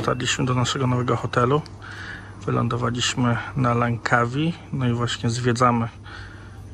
Dotarliśmy do naszego nowego hotelu. Wylądowaliśmy na Langkawi. No i właśnie zwiedzamy,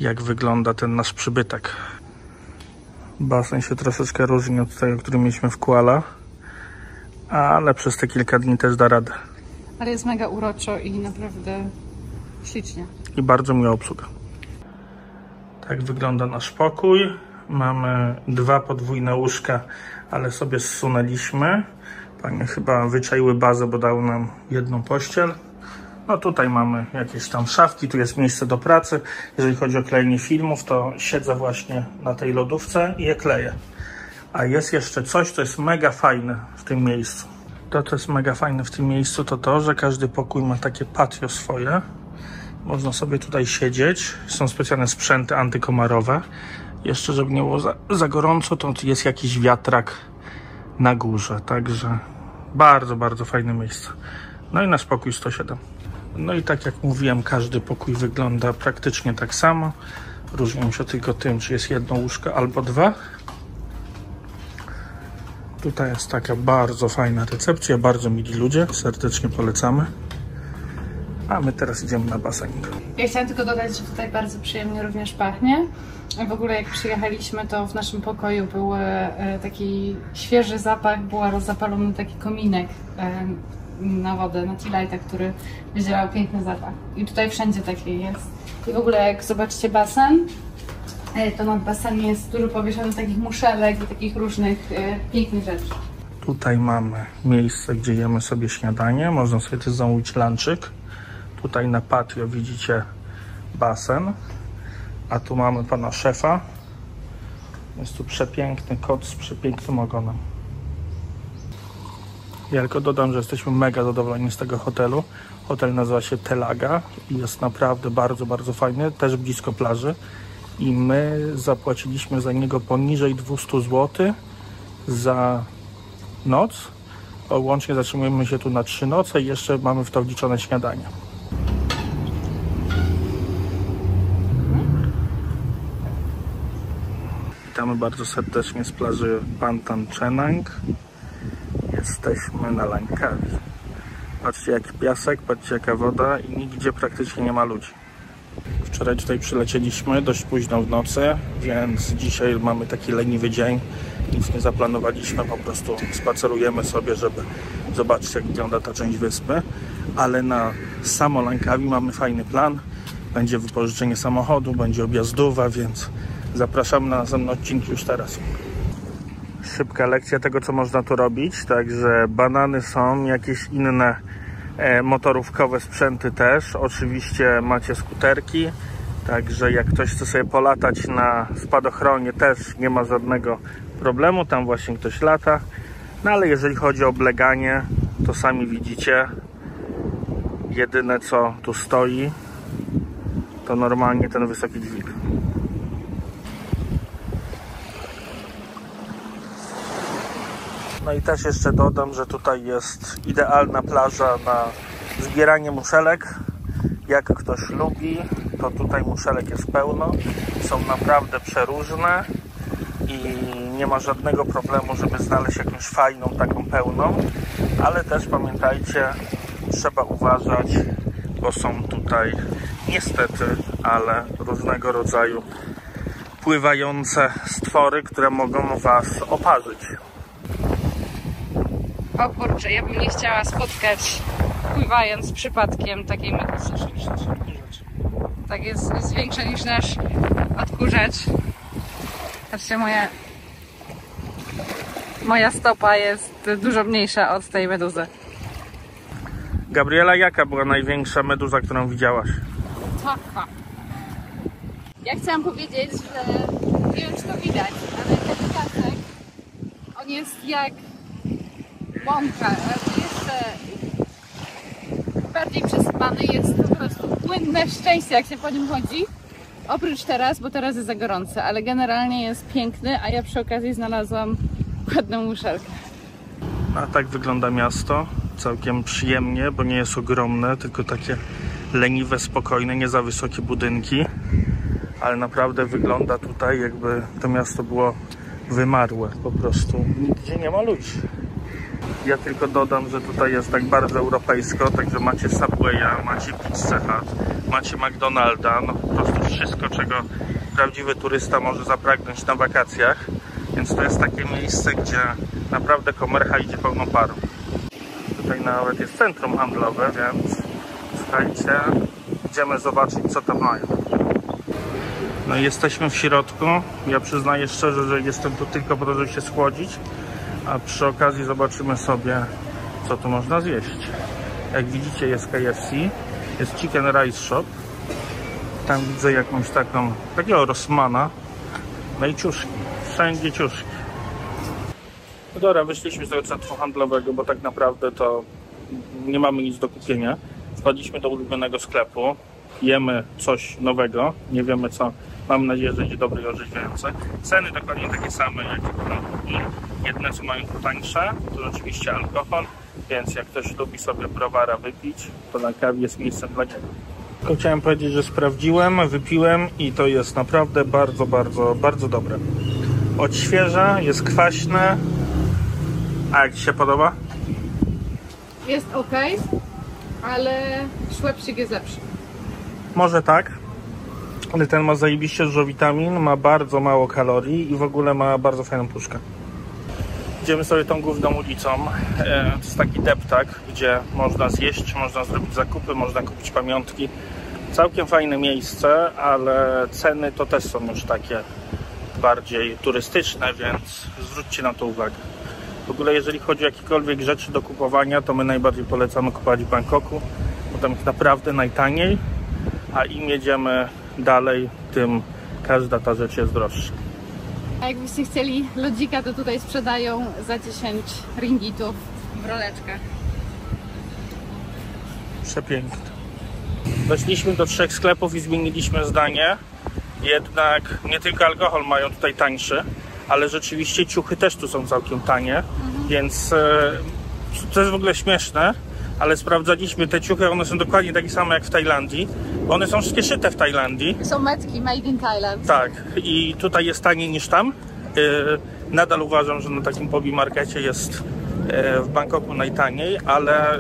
jak wygląda ten nasz przybytek. Basen się troszeczkę różni od tego, który mieliśmy w Kuala, ale przez te kilka dni też da radę. Ale jest mega uroczo i naprawdę ślicznie. I bardzo miła obsługa. Tak wygląda nasz pokój. Mamy 2 podwójne łóżka, ale sobie zsunęliśmy. Panie chyba wyczaiły bazę, bo dały nam jedną pościel. No tutaj mamy jakieś tam szafki, tu jest miejsce do pracy. Jeżeli chodzi o klejenie filmów, to siedzę właśnie na tej lodówce i je kleję. A jest jeszcze coś, co jest mega fajne w tym miejscu. To, co jest mega fajne w tym miejscu, to to, że każdy pokój ma takie patio swoje. Można sobie tutaj siedzieć. Są specjalne sprzęty antykomarowe. Jeszcze, żeby nie było za gorąco, to jest jakiś wiatrak na górze. Także bardzo, bardzo fajne miejsce. No i nasz pokój 107. No i tak jak mówiłem, każdy pokój wygląda praktycznie tak samo. Różnią się tylko tym, czy jest jedno łóżko albo 2. Tutaj jest taka bardzo fajna recepcja, bardzo mili ludzie. Serdecznie polecamy. A my teraz idziemy na basenik. Ja chciałam tylko dodać, że tutaj bardzo przyjemnie również pachnie. W ogóle jak przyjechaliśmy, to w naszym pokoju był taki świeży zapach, był zapalony taki kominek na wodę, na tea-lighta, który wydzielał piękny zapach. I tutaj wszędzie taki jest. I w ogóle jak zobaczycie basen, to nad basenem jest dużo powieszonych takich muszelek i takich różnych pięknych rzeczy. Tutaj mamy miejsce, gdzie jemy sobie śniadanie. Można sobie też zamówić lunchik. Tutaj na patio widzicie basen. A tu mamy pana szefa. Jest tu przepiękny kot z przepięknym ogonem. Ja tylko dodam, że jesteśmy mega zadowoleni z tego hotelu. Hotel nazywa się Telaga i jest naprawdę bardzo, bardzo fajny. Też blisko plaży. I my zapłaciliśmy za niego poniżej 200 zł za noc. Łącznie zatrzymujemy się tu na 3 noce i jeszcze mamy w to wliczone śniadanie. Witamy bardzo serdecznie z plaży Pantan Chenang. Jesteśmy na Langkawi. Patrzcie jaki piasek, patrzcie jaka woda i nigdzie praktycznie nie ma ludzi. Wczoraj tutaj przylecieliśmy dość późno w nocy, więc dzisiaj mamy taki leniwy dzień. Nic nie zaplanowaliśmy, po prostu spacerujemy sobie, żeby zobaczyć jak wygląda ta część wyspy. Ale na samo Langkawi mamy fajny plan. Będzie wypożyczenie samochodu, będzie objazdowa, więc zapraszamy na następne odcinki już teraz. Szybka lekcja tego, co można tu robić. Także banany są, jakieś inne motorówkowe sprzęty też. Oczywiście macie skuterki. Także jak ktoś chce sobie polatać na spadochronie, też nie ma żadnego problemu. Tam właśnie ktoś lata. No ale jeżeli chodzi o obleganie, to sami widzicie. Jedyne co tu stoi, to normalnie ten wysoki dźwig. No i też jeszcze dodam, że tutaj jest idealna plaża na zbieranie muszelek. Jak ktoś lubi, to tutaj muszelek jest pełno. Są naprawdę przeróżne i nie ma żadnego problemu, żeby znaleźć jakąś fajną, taką pełną. Ale też pamiętajcie, trzeba uważać, bo są tutaj niestety, ale różnego rodzaju pływające stwory, które mogą was oparzyć. O kurczę, ja bym nie chciała spotkać, pływając przypadkiem, takiej medusy. Tak jest większa niż nasz odkurzacz. Patrzcie, moja stopa jest dużo mniejsza od tej meduzy. Gabriela, jaka była największa meduza, którą widziałaś? Taka. Ja chciałam powiedzieć, że nie wiem, czy to widać, ale ten piasek, on jest jak mąka, ale jeszcze bardziej przesypany, jest po prostu płynne szczęście, jak się po nim chodzi. Oprócz teraz, bo teraz jest za gorące, ale generalnie jest piękny, a ja przy okazji znalazłam ładną muszelkę. A tak wygląda miasto. Całkiem przyjemnie, bo nie jest ogromne, tylko takie leniwe, spokojne, nie za wysokie budynki. Ale naprawdę wygląda tutaj, jakby to miasto było wymarłe. Po prostu nigdzie nie ma ludzi. Ja tylko dodam, że tutaj jest tak bardzo europejsko, także macie Subwaya, macie Pizza Hut, macie McDonalda, no po prostu wszystko, czego prawdziwy turysta może zapragnąć na wakacjach. Więc to jest takie miejsce, gdzie naprawdę komercha idzie pełną parą. Tutaj nawet jest centrum handlowe, więc słuchajcie, idziemy zobaczyć, co tam mają. No i jesteśmy w środku. Ja przyznaję szczerze, że jestem tu tylko po to, żeby się schłodzić, a przy okazji zobaczymy sobie, co tu można zjeść. Jak widzicie, jest KFC, jest Chicken Rice Shop. Tam widzę jakąś takiego Rossmana. No i ciuszki, wszędzie ciuszki. No dobra, wyszliśmy z tego centrum handlowego, bo tak naprawdę to nie mamy nic do kupienia. Wchodziliśmy do ulubionego sklepu, jemy coś nowego, nie wiemy co. Mam nadzieję, że będzie dobre i orzeźwiające. Ceny dokładnie takie same jak i jedne co mają tu tańsze, to oczywiście alkohol, więc jak ktoś lubi sobie browara wypić, to na kawie jest miejscem dla niego. Tylko chciałem powiedzieć, że sprawdziłem, wypiłem i to jest naprawdę bardzo, bardzo, bardzo dobre. Odświeża, jest kwaśne. A jak Ci się podoba? Jest ok, ale szłepsik jest lepszy. Może tak, ale ten ma zajebiście dużo witamin, ma bardzo mało kalorii i w ogóle ma bardzo fajną puszkę. Idziemy sobie tą główną ulicą. To jest taki deptak, gdzie można zjeść, można zrobić zakupy, można kupić pamiątki. Całkiem fajne miejsce, ale ceny to też są już takie bardziej turystyczne, więc zwróćcie na to uwagę. W ogóle jeżeli chodzi o jakiekolwiek rzeczy do kupowania, to my najbardziej polecamy kupować w Bangkoku, bo tam jest naprawdę najtaniej, a im jedziemy dalej, tym każda ta rzecz jest droższa. A jakbyście chcieli lodzika, to tutaj sprzedają za 10 ringgitów w roleczkach. Przepiękne. Weszliśmy do 3 sklepów i zmieniliśmy zdanie. Jednak nie tylko alkohol mają tutaj tańszy, ale rzeczywiście ciuchy też tu są całkiem tanie, więc to jest w ogóle śmieszne, ale sprawdzaliśmy te ciuchy, one są dokładnie takie same jak w Tajlandii, bo one są wszystkie szyte w Tajlandii. Są metki made in Thailand. Tak, i tutaj jest taniej niż tam. Nadal uważam, że na takim Pobi Markecie jest w Bangkoku najtaniej, ale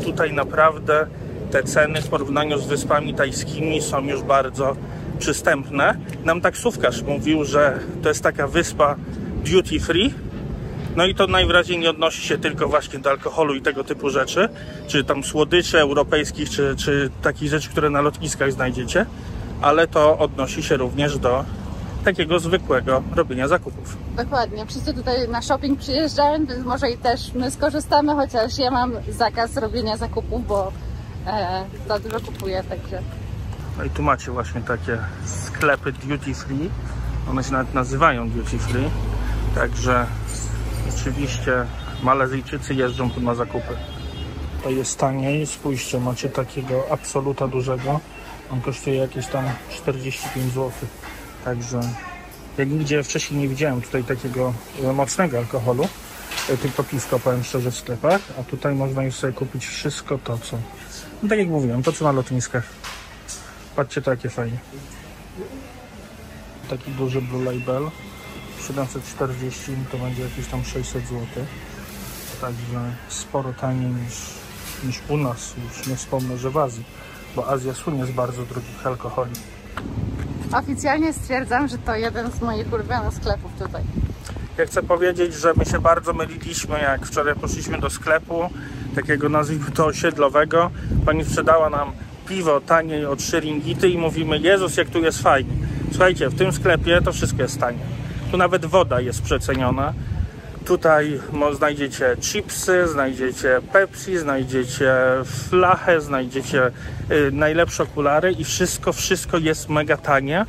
tutaj naprawdę te ceny w porównaniu z wyspami tajskimi są już bardzo przystępne. Nam taksówkarz mówił, że to jest taka wyspa duty free, no i to najwyraźniej nie odnosi się tylko właśnie do alkoholu i tego typu rzeczy, czy tam słodyczy europejskich, czy takich rzeczy, które na lotniskach znajdziecie, ale to odnosi się również do takiego zwykłego robienia zakupów. Dokładnie, wszyscy tutaj na shopping przyjeżdżają, więc może i też my skorzystamy, chociaż ja mam zakaz robienia zakupów, bo za dużo kupuję, także. No i tu macie właśnie takie sklepy duty free, one się nawet nazywają duty free, także oczywiście Malezyjczycy jeżdżą tu na zakupy. To jest taniej, spójrzcie, macie takiego absoluta dużego, on kosztuje jakieś tam 45 zł, także ja nigdzie wcześniej nie widziałem tutaj takiego mocnego alkoholu, tylko piwko, powiem szczerze, w sklepach, a tutaj można już sobie kupić wszystko to, co, no tak jak mówiłem, to co na lotniskach. Patrzcie, to jakie fajnie. Taki duży Blue Label 740, to będzie jakieś tam 600 zł. Także sporo taniej niż u nas. Już nie wspomnę, że w Azji, bo Azja słynie z bardzo drogich alkoholi. Oficjalnie stwierdzam, że to jeden z moich ulubionych sklepów tutaj. Ja chcę powiedzieć, że my się bardzo myliliśmy, jak wczoraj poszliśmy do sklepu, takiego nazwijmy to osiedlowego. Pani sprzedała nam piwo taniej o 3 ringgity i mówimy, Jezus, jak tu jest fajnie. Słuchajcie, w tym sklepie to wszystko jest tanie. Tu nawet woda jest przeceniona. Tutaj znajdziecie chipsy, znajdziecie Pepsi, znajdziecie flachę, znajdziecie najlepsze okulary i wszystko jest mega tanie.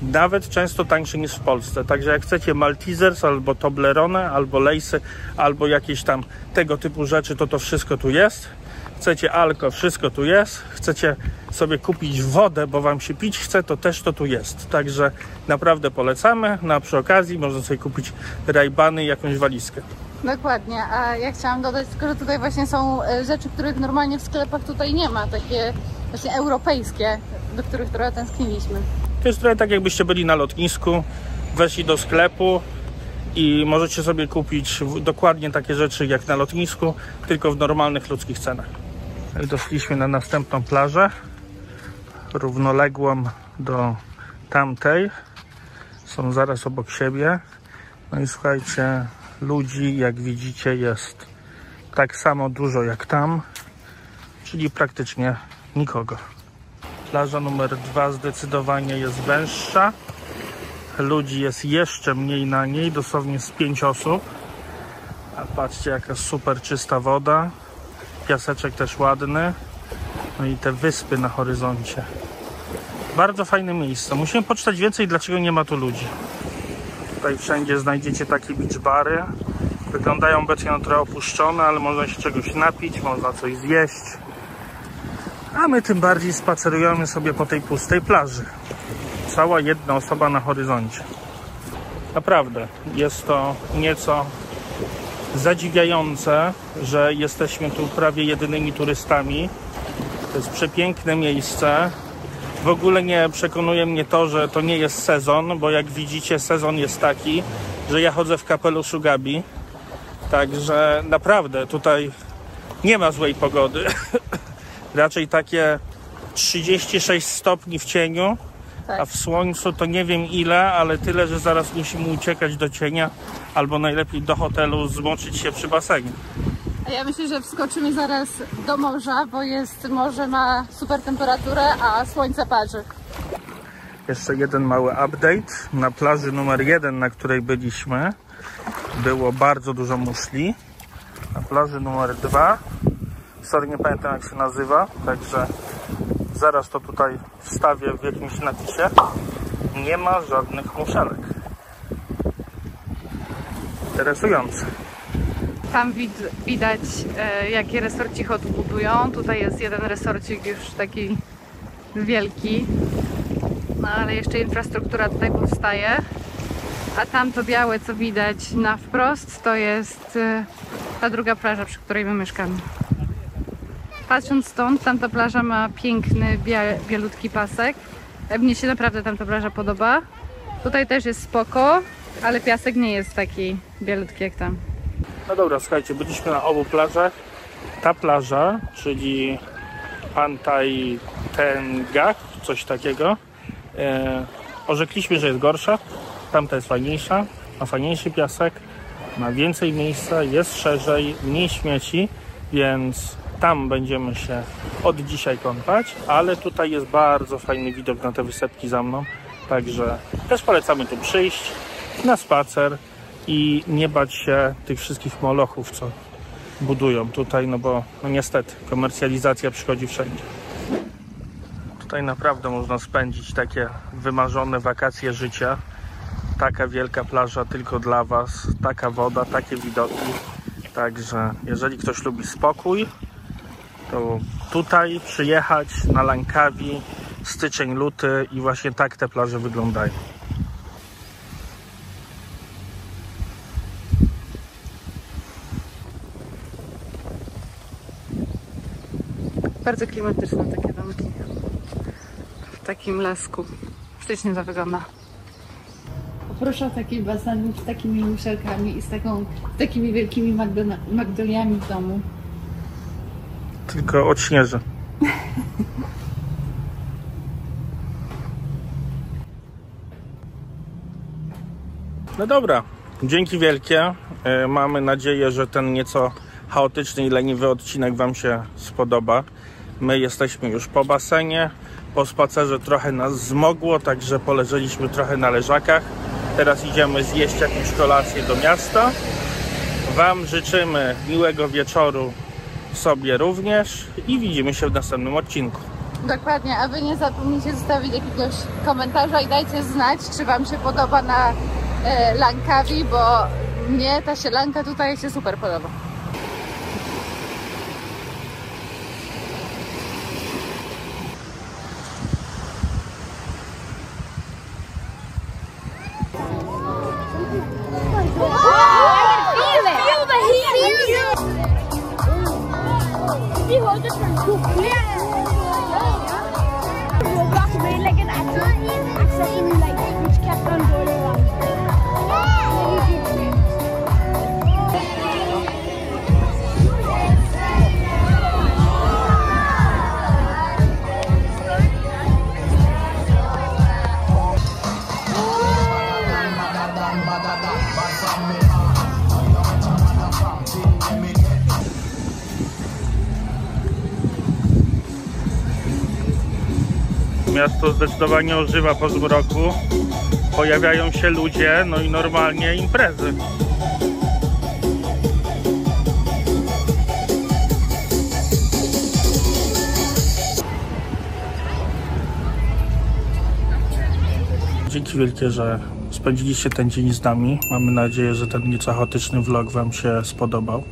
Nawet często tańsze niż w Polsce. Także jak chcecie Maltesers, albo Toblerone, albo Lay'sy, albo jakieś tam tego typu rzeczy, to wszystko tu jest. Chcecie alko, wszystko tu jest. Chcecie sobie kupić wodę, bo wam się pić chce, to też to tu jest. Także naprawdę polecamy. No a przy okazji można sobie kupić Ray-Bany i jakąś walizkę. Dokładnie, a ja chciałam dodać tylko, że tutaj właśnie są rzeczy, których normalnie w sklepach tutaj nie ma. Takie właśnie europejskie, do których trochę tęskniliśmy. To jest trochę tak, jakbyście byli na lotnisku, weszli do sklepu i możecie sobie kupić dokładnie takie rzeczy jak na lotnisku, tylko w normalnych ludzkich cenach. Doszliśmy na następną plażę, równoległą do tamtej. Są zaraz obok siebie. No i słuchajcie, ludzi jak widzicie jest tak samo dużo jak tam, czyli praktycznie nikogo. Plaża numer 2 zdecydowanie jest węższa. Ludzi jest jeszcze mniej na niej, dosłownie z 5 osób. A patrzcie, jaka super czysta woda. Piaseczek też ładny. No i te wyspy na horyzoncie. Bardzo fajne miejsce. Musimy poczytać więcej, dlaczego nie ma tu ludzi. Tutaj wszędzie znajdziecie takie beach bary. Wyglądają obecnie na trochę opuszczone, ale można się czegoś napić, można coś zjeść. A my tym bardziej spacerujemy sobie po tej pustej plaży. Cała jedna osoba na horyzoncie. Naprawdę, jest to nieco zadziwiające, że jesteśmy tu prawie jedynymi turystami. To jest przepiękne miejsce. W ogóle nie przekonuje mnie to, że to nie jest sezon, bo jak widzicie, sezon jest taki, że ja chodzę w kapeluszu Gabi. Także naprawdę tutaj nie ma złej pogody. Raczej takie 36 stopni w cieniu, a w słońcu to nie wiem ile, ale tyle, że zaraz musimy uciekać do cienia albo najlepiej do hotelu, zmoczyć się przy basenie. A ja myślę, że wskoczymy zaraz do morza, bo morze ma super temperaturę, a słońce parzy. Jeszcze jeden mały update. Na plaży numer 1, na której byliśmy, było bardzo dużo muszli. Na plaży numer 2, sorry, nie pamiętam jak się nazywa, także zaraz to tutaj wstawię w jakimś napisie. Nie ma żadnych muszelek. Interesujące. Tam widać, jakie resorci hot budują. Tutaj jest jeden resorcik już taki wielki. No ale jeszcze infrastruktura tutaj powstaje. A tamto białe, co widać na wprost, to jest ta druga plaża, przy której my mieszkamy. Patrząc stąd, tamta plaża ma piękny, bielutki pasek. Mnie się naprawdę tamta plaża podoba. Tutaj też jest spoko, ale piasek nie jest taki bielutki jak tam. No dobra, słuchajcie, byliśmy na obu plażach. Ta plaża, czyli Pantai Tengah, coś takiego, orzekliśmy, że jest gorsza. Tamta jest fajniejsza, ma fajniejszy piasek, ma więcej miejsca, jest szerzej, mniej śmieci, więc tam będziemy się od dzisiaj kąpać, ale tutaj jest bardzo fajny widok na te wysepki za mną, także też polecamy tu przyjść na spacer i nie bać się tych wszystkich molochów, co budują tutaj, no bo no niestety komercjalizacja przychodzi wszędzie. Tutaj naprawdę można spędzić takie wymarzone wakacje życia. Taka wielka plaża tylko dla Was, taka woda, takie widoki. Także jeżeli ktoś lubi spokój, to tutaj przyjechać na Langkawi, styczeń, luty i właśnie tak te plaże wyglądają. Bardzo klimatyczne takie domki. W takim lasku. Ślicznie to wygląda. Proszę o taki basen z takimi muszelkami i z takimi wielkimi magnoliami w domu. Tylko odśnieżę. No dobra, dzięki wielkie. Mamy nadzieję, że ten nieco chaotyczny i leniwy odcinek Wam się spodoba. My jesteśmy już po basenie. Po spacerze trochę nas zmogło, także poleżeliśmy trochę na leżakach. Teraz idziemy zjeść jakąś kolację do miasta. Wam życzymy miłego wieczoru, sobie również i widzimy się w następnym odcinku. Dokładnie, a Wy nie zapomnijcie zostawić jakiegoś komentarza i dajcie znać, czy Wam się podoba na Langkawi, bo mnie ta sielanka tutaj się super podoba. Like an actor in like which kept on going around. Miasto zdecydowanie ożywa po zmroku. Pojawiają się ludzie, no i normalnie imprezy. Dzięki wielkie, że spędziliście ten dzień z nami. Mamy nadzieję, że ten nieco chaotyczny vlog Wam się spodobał.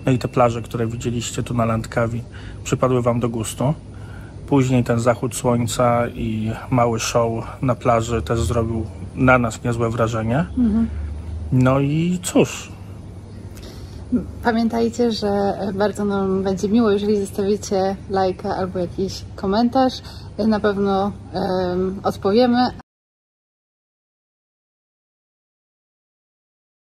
No i te plaże, które widzieliście tu na Langkawi, przypadły Wam do gustu. Później ten zachód słońca i mały show na plaży też zrobił na nas niezłe wrażenie. No i cóż. Pamiętajcie, że bardzo nam będzie miło, jeżeli zostawicie lajka albo jakiś komentarz. Na pewno odpowiemy.